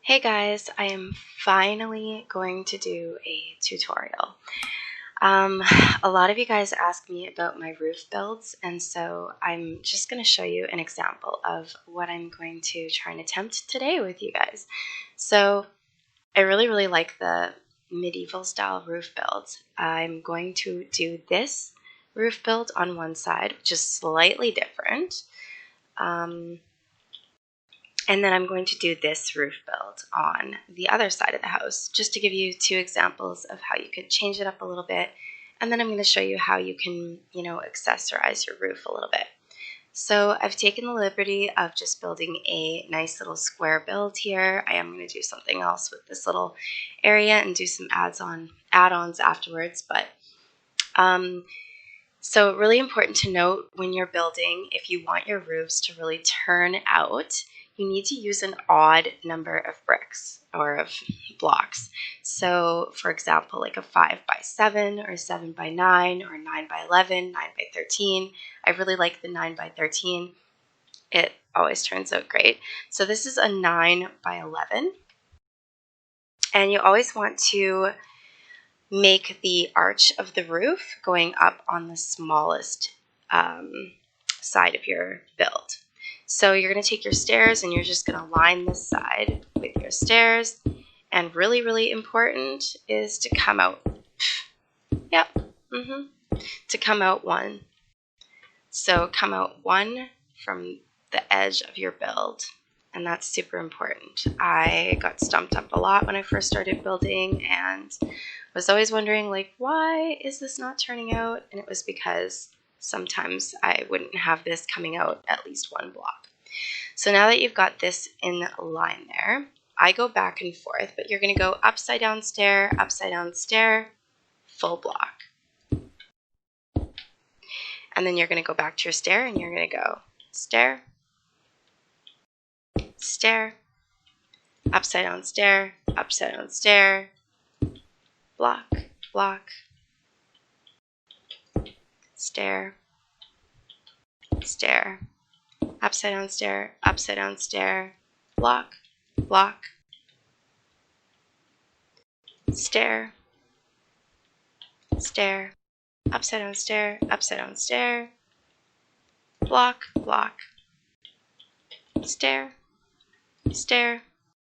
Hey guys, I am finally going to do a tutorial. A lot of you guys ask me about my roof builds, and so I'm just going to show you an example of what I'm going to try and attempt today with you guys. So I really like the medieval style roof builds. I'm going to do this roof build on one side, which is slightly different. And then I'm going to do this roof build on the other side of the house, just to give you two examples of how you could change it up a little bit. And then I'm going to show you how you can, accessorize your roof a little bit. So I've taken the liberty of just building a nice little square build here. I am going to do something else with this little area and do some add-ons afterwards. But so really important to note when you're building, if you want your roofs to really turn out, you need to use an odd number of bricks or of blocks. So for example, like a 5 by 7 or 7 by 9 or 9 by 11, 9 by 13. I really like the 9 by 13. It always turns out great. So this is a 9 by 11. And you always want to make the arch of the roof going up on the smallest side of your build. So you're going to take your stairs and you're just going to line this side with your stairs. And really important is to come out. Yep. To come out one. So come out one from the edge of your build. And that's super important. I got stumped up a lot when I first started building and was always wondering, like, why is this not turning out? And it was because sometimes I wouldn't have this coming out at least one block. So now that you've got this in line there, I go back and forth, but you're going to go upside down stair, full block. And then you're going to go back to your stair and you're going to go stair, stair, upside down stair, block, block, stair, stair, upside down stair, block, block, stair, stair, upside down stair, block, block, stair, stair,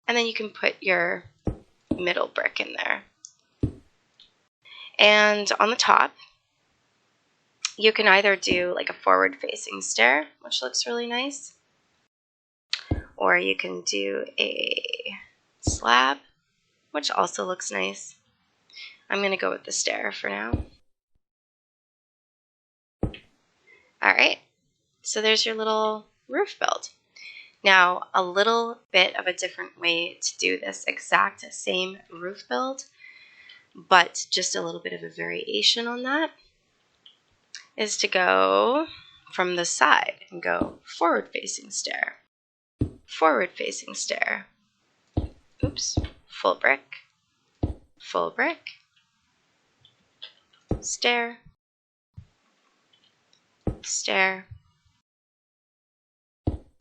and then you can put your middle brick in there. And on the top, you can either do like a forward-facing stair, which looks really nice, or you can do a slab, which also looks nice. I'm going to go with the stair for now. All right, so there's your little roof build. Now, a little bit of a different way to do this exact same roof build, but just a little bit of a variation on that, is to go from the side and go forward-facing stair, forward-facing stair, oops, full brick, stair, stair,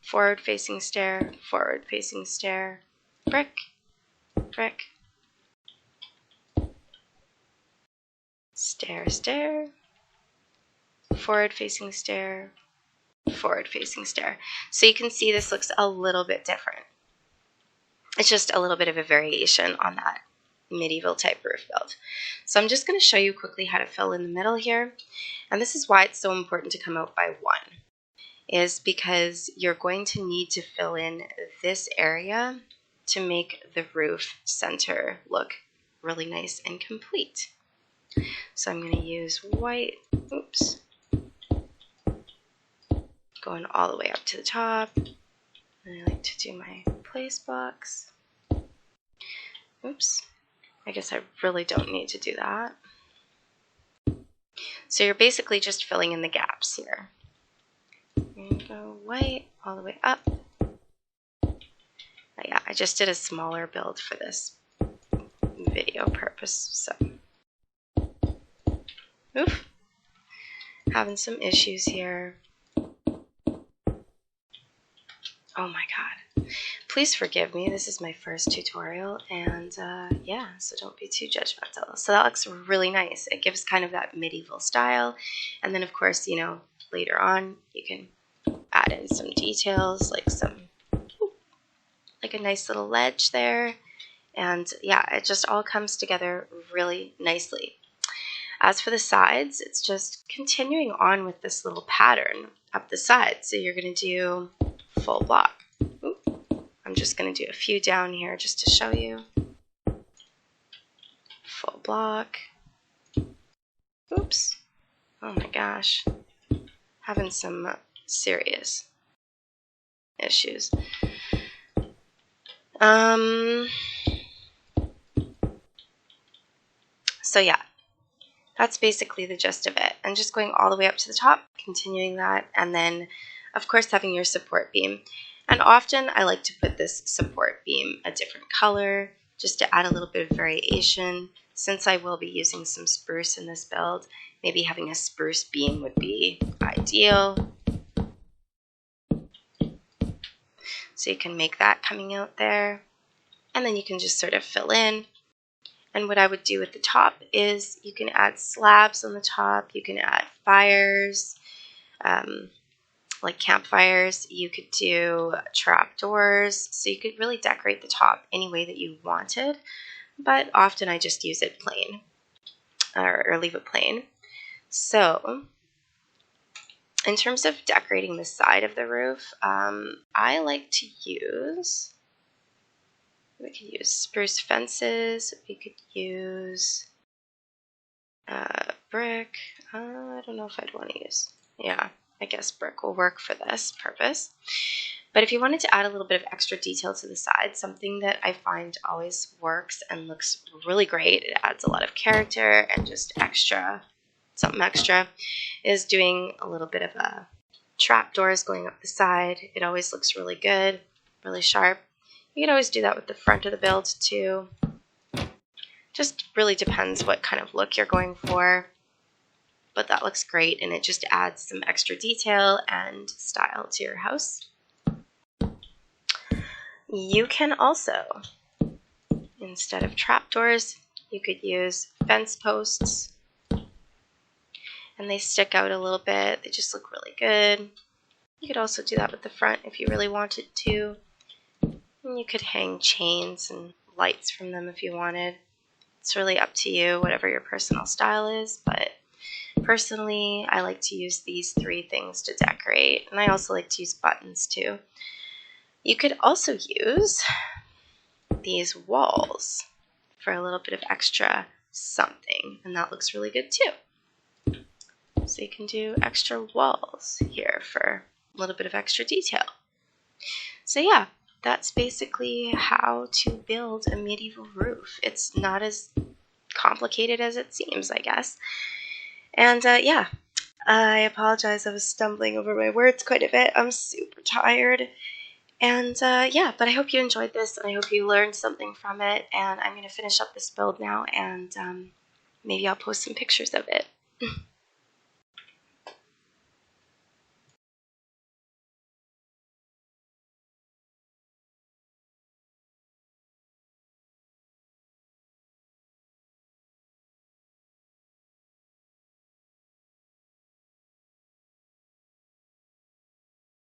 forward-facing stair, brick, brick, stair, stair, forward-facing stair, forward-facing stair. So you can see this looks a little bit different. It's just a little bit of a variation on that medieval type roof build. So I'm just going to show you quickly how to fill in the middle here. And this is why it's so important to come out by one, is because you're going to need to fill in this area to make the roof center look really nice and complete. So I'm going to use white, oops, going all the way up to the top. And I like to do my place box. Oops, I guess I really don't need to do that. So you're basically just filling in the gaps here. And go white all the way up. But yeah, I just did a smaller build for this video purpose, so. Oof, having some issues here. Oh my god. Please forgive me, this is my first tutorial, and yeah, so don't be too judgmental. So that looks really nice. It gives kind of that medieval style, and then of course, you know, later on you can add in some details like a nice little ledge there, and yeah, it just all comes together really nicely. As for the sides, it's just continuing on with this little pattern up the side. So you're going to do full block. I'm just going to do a few down here just to show you. Full block. Oops. Oh my gosh. Having some serious issues. So yeah, that's basically the gist of it. And just going all the way up to the top, continuing that, and then of course having your support beam. And often I like to put this support beam a different color just to add a little bit of variation. Since I will be using some spruce in this build, maybe having a spruce beam would be ideal. So you can make that coming out there, and then you can just sort of fill in. And what I would do at the top is you can add slabs on the top, you can add fires, like campfires, you could do trapdoors, so you could really decorate the top any way that you wanted, but often I just use it plain, or leave it plain. So in terms of decorating the side of the roof, I like to use, we could use spruce fences, we could use brick. I don't know if I'd want to use, yeah, I guess brick will work for this purpose. But if you wanted to add a little bit of extra detail to the side, something that I find always works and looks really great, it adds a lot of character and just something extra, is doing a little bit of a trapdoors going up the side. It always looks really good, really sharp. You can always do that with the front of the build too. Just really depends what kind of look you're going for. But that looks great, and it just adds some extra detail and style to your house. You can also, instead of trapdoors, you could use fence posts. And they stick out a little bit. They just look really good. You could also do that with the front if you really wanted to. And you could hang chains and lights from them if you wanted. It's really up to you, whatever your personal style is, but personally, I like to use these three things to decorate, and I also like to use buttons too. You could also use these walls for a little bit of extra something, and that looks really good too. So you can do extra walls here for a little bit of extra detail. So yeah, that's basically how to build a medieval roof. It's not as complicated as it seems, I guess. And yeah, I apologize, I was stumbling over my words quite a bit. I'm super tired. And yeah, but I hope you enjoyed this, and I hope you learned something from it. And I'm going to finish up this build now, and maybe I'll post some pictures of it.